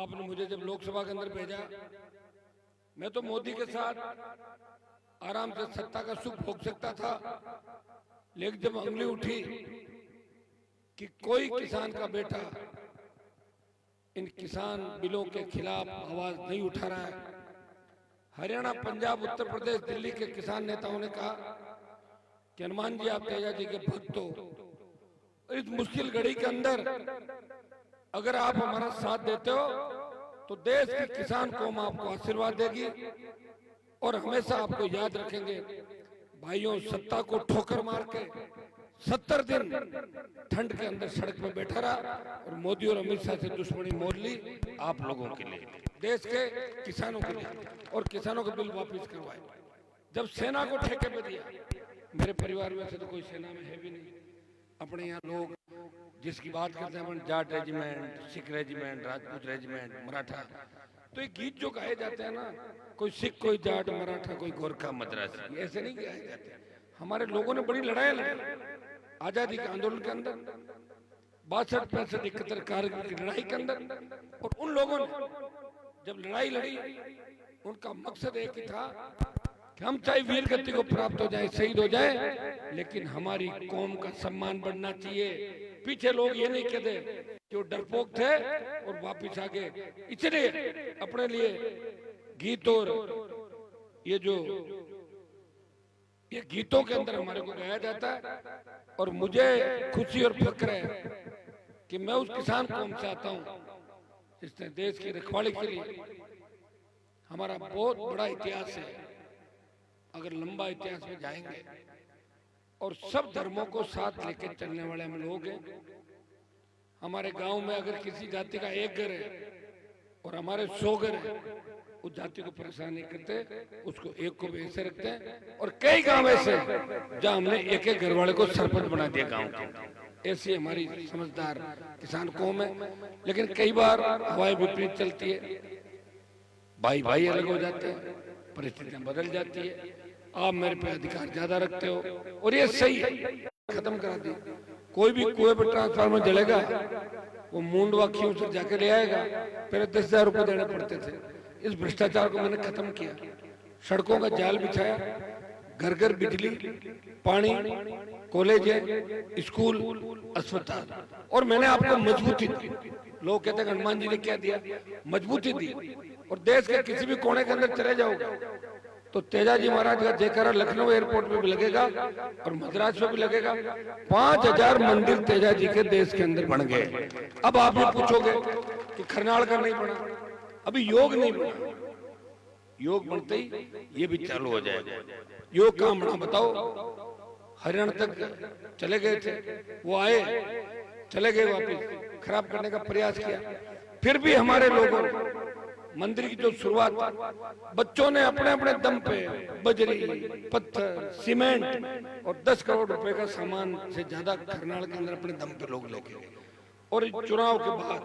आपने मुझे जब लोकसभा के अंदर भेजा, मैं तो मोदी के साथ आराम से सत्ता का सुख भोग सकता था, लेकिन जब उंगली उठी कि कोई किसान का बेटा इन किसान बिलों के खिलाफ आवाज नहीं उठा रहा है, हरियाणा, पंजाब, उत्तर प्रदेश, दिल्ली के किसान नेताओं ने कहा कि हनुमान जी आप तेजा जी के भक्त हो, इस मुश्किल घड़ी के अंदर अगर आप हमारा साथ देते हो तो देश की किसान कौम आपको आशीर्वाद देगी और हमेशा आपको याद रखेंगे। भाइयों, सत्ता को ठोकर मार के 70 दिन ठंड के अंदर सड़क पे बैठा रहा और मोदी और अमित शाह से दुश्मनी मोल ली आप लोगों के लिए, देश के किसानों के लिए, और किसानों के बिल वापस करवाए। जब सेना को ठेके पे दिया, मेरे परिवार में से तो कोई सेना में है भी नहीं, अपने यहाँ लोग जिसकी बात करते हैं अपन Jat regiment, Sikh regiment, Rajput regiment, Maratha, तो ये गीत जो गाए जाते हैं ना, कोई सिख, कोई जाट, मराठा, कोई गोरखा, मद्रासी, ऐसे नहीं गाए जाते। हमारे लोगों ने बड़ी लड़ाई लड़ी आजादी के आंदोलन के अंदर, 62, 65, 71 कारगिल की लड़ाई के अंदर, और उन लोगों ने जब लड़ाई लड़ी उनका मकसद एक ही था कि हम चाहे वीर गति को प्राप्त हो जाए, शहीद हो जाए, लेकिन हमारी कौम का सम्मान बढ़ना चाहिए। पीछे लोग ये नहीं कहते कि वो डरपोक थे और वापिस आ गए, इसलिए अपने लिए गीत और ये जो ये गीतों के अंदर हमारे को गाया जाता है। और मुझे खुशी और फक्र है कि मैं उस किसान कौम से आता हूं जिसने देश की रखवाली के लिए, हमारा बहुत बड़ा इतिहास है, अगर लंबा इतिहास में जाएंगे, और सब धर्मों को साथ लेकर चलने वाले हम लोग हैं। हमारे गांव में अगर किसी जाति का एक घर है और हमारे 100 घर है, उस जाति को परेशान नहीं करते, उसको एक को भी ऐसे रखते हैं। और कई गांव ऐसे जहां हमने एक एक घर वाले को सरपंच बना दिया गांव के। ऐसी हमारी समझदार किसान कौम है। लेकिन कई बार हवाएं विपरीत चलती है, भाई भाई अलग हो जाते हैं, परिस्थितियां बदल जाती है, आप मेरे पे अधिकार ज्यादा रखते हो, और ये सही है, खत्म करा दी। कोई भी कुएं पर ट्रांसफार्मर जलेगा, वो मूंडवा खींच से जाके ले आएगा, पहले 10,000 रुपए देने पड़ते थे। इस भ्रष्टाचार को मैंने खत्म किया, सड़कों का जाल बिछाया, घर घर बिजली, पानी, कॉलेज, स्कूल, अस्पताल, और मैंने आपको मजबूती दी। लोग कहते हैं हनुमान जी ने क्या दिया? मजबूती दी। और देश के किसी भी कोने के अंदर चले जाओगे तो तेजा जी महाराज का जयकारा लखनऊ एयरपोर्ट पे भी लगेगा और मद्रास पे भी लगेगा। 5,000 मंदिर तेजा जी के देश के अंदर बन गए। अब आप ये पूछोगे कि खरनाल का नहीं बना, अभी योग नहीं बना, योग बनते ही ये भी चालू हो जाएगा। योग काम बना, बताओ, हरियाणा तक चले गए थे, वो आए, चले गए, वापिस खराब करने का प्रयास किया। फिर भी हमारे लोगों मंदिर की जो शुरुआत, बच्चों ने अपने अपने दम पे बजरी, पत्थर, सीमेंट और 10 करोड़ रुपए का सामान से ज्यादा खरनाल के अंदर अपने दम पे लोग लेके गए। और इस चुनाव के बाद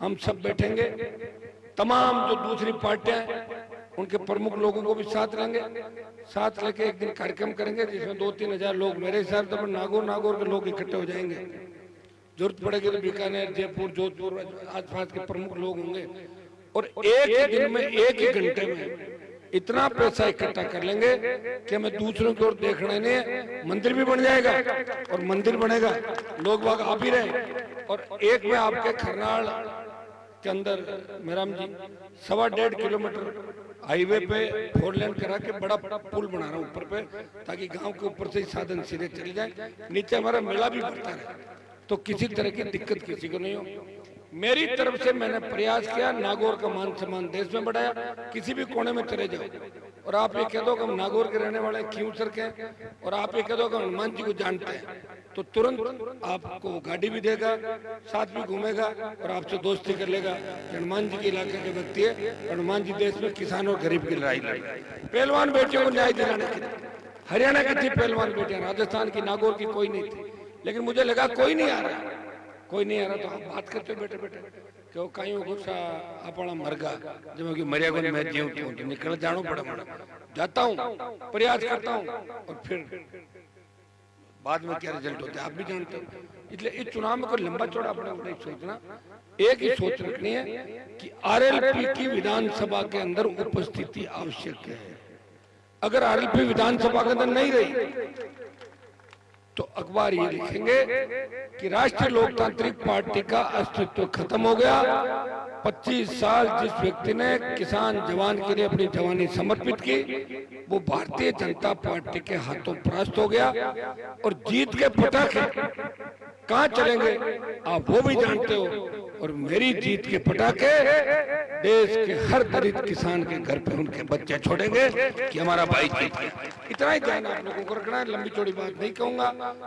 हम सब बैठेंगे, तमाम जो दूसरी पार्टियां उनके प्रमुख लोगों को भी साथ लेंगे, साथ लेके एक दिन कार्यक्रम करेंगे जिसमें 2-3 हजार लोग, मेरे हिसाब से नागौर के लोग इकट्ठे हो जाएंगे। जरूरत पड़ेगी तो बीकानेर, जयपुर, जोधपुर, आसपास के प्रमुख लोग होंगे, और एक ही दिन में, एक ही घंटे में इतना पैसा इकट्ठा कर लेंगे कि हमें दूसरों की ओर देखना नहीं है। मंदिर भी बन जाएगा, और मंदिर बनेगा, लोग बाग आ भी रहे। और एक में आपके खरनाल के अंदर मेराम जी 1.25 किलोमीटर हाईवे पे 4 लेन करा के बड़ा पुल बना रहा हूँ ऊपर पे, ताकि गांव के ऊपर से ही साधन सीधे चले जाए, नीचे हमारा मेला भी बढ़ता रहे, तो किसी तरह की दिक्कत किसी को नहीं हो। मेरी तरफ से मैंने प्रयास किया, नागौर का मान सम्मान देश में बढ़ाया। किसी भी कोने में चले जाओ और आप ये कह दो कि हम नागौर के रहने वाले क्यों सर के, और आप ये कह दो कि हनुमान जी को जानते हैं, तो तुरंत आपको गाड़ी भी देगा, साथ भी घूमेगा और आपसे दोस्ती कर लेगा। हनुमान जी के इलाके के व्यक्ति है, हनुमान जी देश में किसान और गरीब की लड़ाई लड़ी। पहलवान बेटियों को न्याय दिलाने की हरियाणा की थी पहलवान बेटियां, राजस्थान की, नागौर की कोई नहीं थी। लेकिन मुझे लगा कोई नहीं आ रहा, कोई नहीं आ रहा, तो आप बात करते बैठे बैठे क्यों कहीं गुस्सा अपना मरगा, जब कि मरिया को मैं जीवती हूँ तो निकल जाना पड़ा, जाता हूँ, प्रयास करता हूँ, और फिर बाद में क्या रिजल्ट होता है आप भी जानते हो। इसलिए इस चुनाव में कोई लंबा चौड़ा अपने को नहीं सोचना, एक ही सोच रखनी है कि आरएलपी की विधानसभा के अंदर उपस्थिति आवश्यक है। अगर आरएलपी विधानसभा के अंदर नहीं रही तो अखबार ये लिखेंगे कि राष्ट्रीय लोकतांत्रिक पार्टी का अस्तित्व खत्म हो गया। 25 साल जिस व्यक्ति ने किसान जवान के लिए अपनी जवानी समर्पित की वो भारतीय जनता पार्टी के हाथों परास्त हो गया। और जीत के पटाखे कहां चलेंगे आप वो भी जानते हो, और मेरी जीत के पटाखे देश के हर दलित किसान के घर पे उनके बच्चे छोड़ेंगे कि हमारा भाई जीत गया। इतना ही ध्यान आप लोगों को रखना है, लंबी चौड़ी बात नहीं कहूंगा,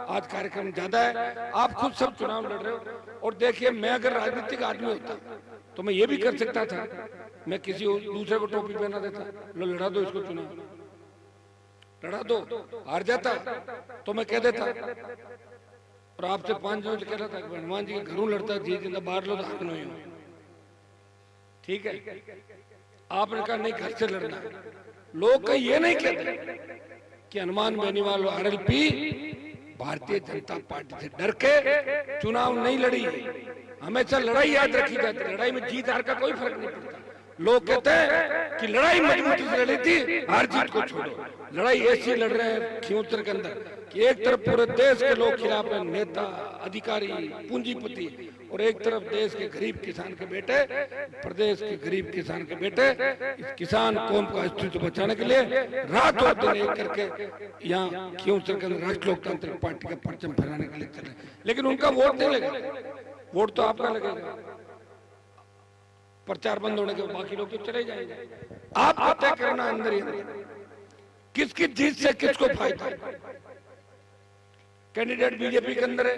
आज कार्यक्रम ज्यादा है, आप खुद सब चुनाव लड़ रहे हो। और देखिए मैं अगर राजनीतिक आदमी होता तो मैं ये भी कर सकता था, मैं किसी दूसरे को टोपी पहना देता, लो लड़ा दो इसको चुनाव, लड़ा दो, हार जाता तो मैं कह देता। और आपसे 5 जनों से कह रहा था हनुमान जी के घरों लड़ता जी जिंदा बाहर लो तो हाथ नहीं हो, ठीक है। आपने कहा नहीं घर से लड़ना। लोग कहीं ये नहीं कहते कि हनुमान बेनीवाल आरएलपी भारतीय जनता पार्टी से डर के चुनाव नहीं लड़ी। हमेशा लड़ाई याद रखी जाती है, लड़ाई में जीत हार का कोई फर्क नहीं पड़ता। लोग कहते हैं कि लड़ाई मजबूती से लड़ी थी, हार जीत को छोड़ो। लड़ाई ऐसी लड़ रहे हैं खियोत्तर के अंदर कि एक तरफ पूरे देश के लोग खिलाफ है, नेता अधिकारी पूंजीपति, और एक तरफ देश के गरीब किसान के बेटे, प्रदेश के गरीब किसान के बेटे इस किसान कौम का अस्तित्व बचाने के लिए रात और दिन एक करके यहाँ खियोत्तर के अंदर राष्ट्रीय लोकतांत्रिक पार्टी का परचम फहराने के लिए चले। लेकिन उनका वोट नहीं लगेगा, वोट तो आपका लगेगा। प्रचार बंद होने के बाद बाकी लोग तो चले जाएंगे। आप तय करना अंदर ही किसकी जीत से किसको फायदा है। कैंडिडेट बीजेपी के अंदर है,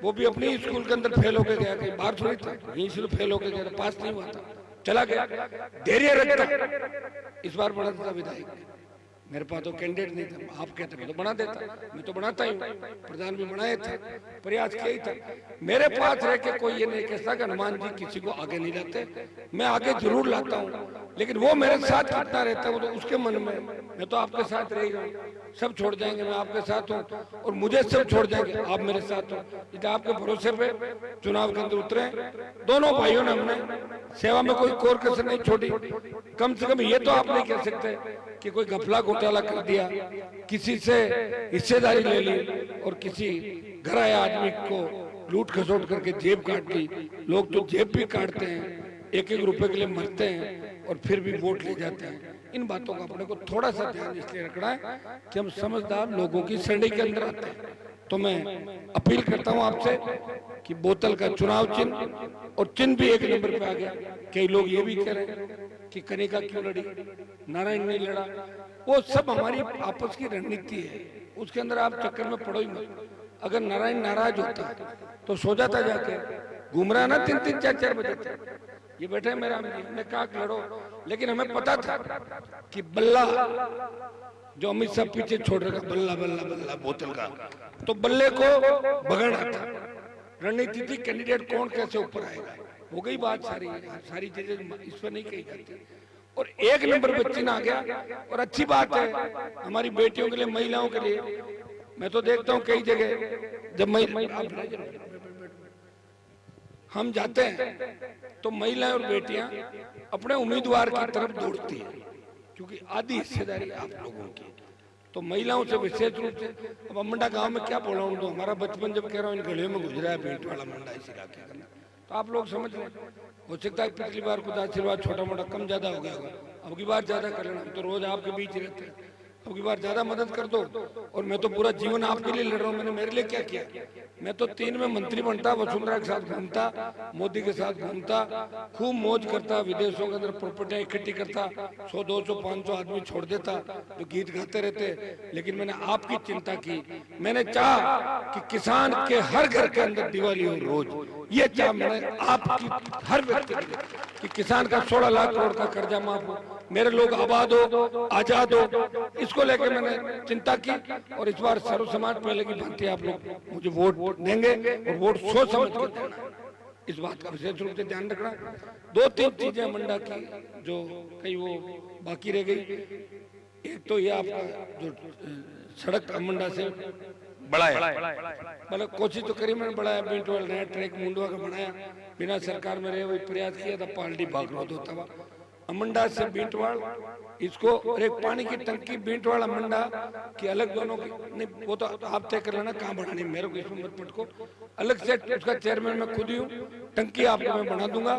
वो भी अपनी स्कूल के अंदर फेल होके गया, कहीं बाहर थोड़ी था, यहीं से फेल होके गया, पास नहीं हुआ था, चला गया। धैर्य रखता, इस बार बना था विधायक, मेरे पास तो कैंडिडेट नहीं था, आप कहते मैं तो बना देता, मैं तो बनाता ही हूँ, प्रधान भी बनाए थे, प्रयास किया ही था। मेरे पास रह के कोई ये नहीं कहता कि हनुमान जी किसी को आगे नहीं लाते, मैं आगे जरूर लाता हूँ, लेकिन वो मेरे साथ कितना रहता है वो तो उसके मन में। मैं तो आपके साथ रह रहा हूँ, सब छोड़ जाएंगे मैं आपके साथ हूँ, और मुझे सब छोड़ जाएंगे आप मेरे साथ हो। इधर आपके भरोसे पे चुनाव के अंदर उतरे दोनों भाइयों ने, हमने सेवा में कोई कोर कसर नहीं छोड़ी। कम से कम ये तो आप नहीं कह सकते कि कोई घपला घोटाला कर दिया, किसी से हिस्सेदारी ले ली और किसी घर आए आदमी को लूट खसोट करके जेब काट ली। लोग तो जेब भी काटते हैं, एक एक रुपए के लिए मरते हैं और फिर भी वोट ले जाते हैं। इन बातों का अपने को थोड़ा सा ध्यान इसलिए रखना है कि हम समझदार लोगों की श्रेणी के अंदर आते हैं। तो मैं अपील करता हूं आपसे कि बोतल का चुनाव चिन्ह, और चिन्ह भी एक नंबर पे आ गया। कई लोग ये भी कह रहे हैं कि कनिका क्यों लड़ी, नारायण नहीं लड़ा, वो सब हमारी आपस की रणनीति है, उसके अंदर आप चक्कर में पड़ो ही मत। अगर नारायण नाराज होता तो सो जाता जाके, घूम रहा ना 3-3 4-4 बजे तक, ये बैठे मेरा, हमने कहा लड़ो, लेकिन हमें पता था कि बल्ला जो अमित शाह पीछे छोड़ रखा, बल्ला बल्ला बल्ला बोतल का, तो बल्ले को बगड़ना था। रणनीति थी कैंडिडेट कौन कैसे ऊपर आएगा, हो गई बात सारी चीजें इस पर नहीं कही जाती। और एक नंबर पे चिन्ह आ गया। और अच्छी बात है हमारी बेटियों के लिए, महिलाओं के लिए, मैं तो देखता हूँ कई जगह जब हम जाते हैं तो महिलाएं और बेटियां अपने उम्मीदवार की तरफ दौड़ती हैं, क्योंकि आधी हिस्सेदारी आप लोगों की। तो महिलाओं से विशेष रूप से, अब अमंडा गांव में क्या बोला हूं, तो हमारा बचपन जब कह रहा हूँ इन गलियों में गुजरा है पेंट वाला मंडा इस इलाके का, तो आप लोग समझ रहे हो सकता है पिछली बार खुदा आशीर्वाद छोटा मोटा कम ज्यादा हो गया होगा, अब की बार ज्यादा कर लेना, तो रोज आपके बीच रहते हैं, अब की बार ज्यादा मदद कर दो। और मैं तो पूरा जीवन आपके लिए लड़ रहा हूँ, मैंने मेरे लिए क्या किया, मैं तो 3 में मंत्री बनता, वसुंधरा के साथ घूमता, मोदी के साथ घूमता, खूब मौज करता, विदेशों के अंदर प्रॉपर्टियां इकट्ठी करता, 100 200 500 आदमी छोड़ देता जो गीत गाते रहते। लेकिन मैंने आपकी चिंता की, मैंने चाहा कि किसान के हर घर के अंदर दिवाली हो रोज, ये चाह मैंने आपकी हर व्यक्ति कि किसान का 16 लाख करोड़ का कर्जा माफ हो, मेरे लोग आबाद हो, आजाद हो, इसको लेकर मैंने चिंता की। और इस बार सर्व समाज पहले की भांति आप लोग मुझे वोट देंगे, और वोट सोच समझ कर देना, इस बात का विशेष रूप से ध्यान रखना। 2-3 चीजें मंडा की जो कई वो बाकी रह गई, एक तो ये आपका जो सड़क मंडा से मतलब कोशिश तो करी मैंने बढ़ाया, बींटवाल नया ट्रैक मुंडवा का बनाया, बिना सरकार में रहे वही प्रयास किया था, पार्टी भागरोध होता हुआ अमंडा से बींटवाल इसको, और एक पानी की टंकी बींटवाल अमंडा की अलग दोनों की नहीं, वो तो आप तय कर लेना कहाँ बनानी, मेरे को इसमें मत पटको, अलग से उसका चेयरमैन मैं खुद ही हूँ, टंकी आपको मैं बना दूंगा,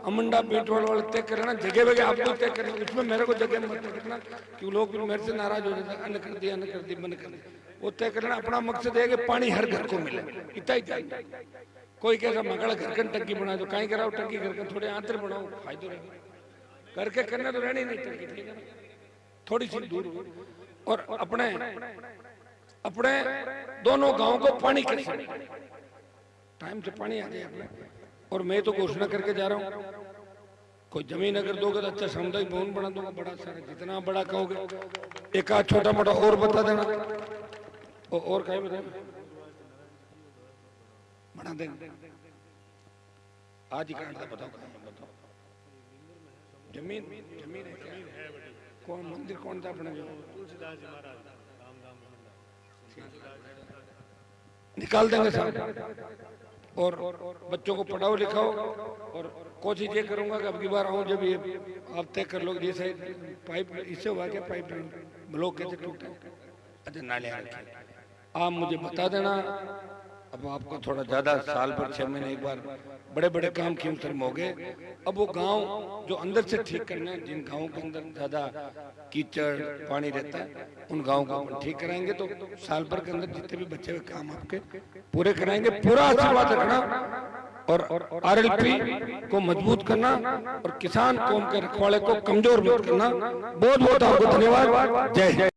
अमंडा बींटवाल वाले तय कर लेना, जगह वगह आपको तय कर लेना, इसमें मेरे को जगह मत पटकना कि लोग मेरे से नाराज हो जाते, अन्न कर दिया बंद कर दिया, वो तय कर लेना। अपना मकसद है कि पानी हर घर को मिले, इतना ही चाहिए। कोई कैसा मगड़ घर का टंकी बना दो, कहीं कराओ टंकी घर का, थोड़े आंतर बनाओ, फायदो रहेगा, करके करना तो रहनी नहीं टंकी, ठीक है ना, थोड़ी सी दूर और अपने अपने दोनों गांव को पानी कैसे टाइम से पानी आ जाए अपने। और मैं तो घोषणा करके जा रहा हूँ, कोई जमीन अगर दोगे तो अच्छा सामुदायिक भवन बना दूंगा, बड़ा सारा, जितना बड़ा कहोगे, एक आध छोटा मोटा और बता देना, और कहीं बताए बना देंगे, आज ही काट दे, बताओ बताओ, जमीन जमीन है क्या? कौन मंदिर कौन था अपना जो निकाल देंगे साहब, और बच्चों को पढ़ाओ लिखाओ, और कोशिश ये करूंगा कि अब की बार आऊँ जब ये आप तय कर लो, जैसे पाइप इससे हुआ क्या, पाइप ब्लॉक कैसे टूटे, अच्छा नाले आप मुझे बता देना। अब आपको थोड़ा ज्यादा साल पर 6 महीने एक बार बड़े बड़े काम क्यों सर हो गए, अब वो गांव जो अंदर से ठीक करना है, जिन गांवों के अंदर ज्यादा कीचड़ पानी रहता है, उन गांवों को अपन ठीक कराएंगे, तो साल भर के अंदर जितने भी बचे हुए काम आपके पूरे कराएंगे। पूरा आशीर्वाद रखना और आरएलपी को मजबूत करना और किसान कौम के रखवाले को कमजोर मत करना। बहुत बहुत आपको धन्यवाद। जय हिंद।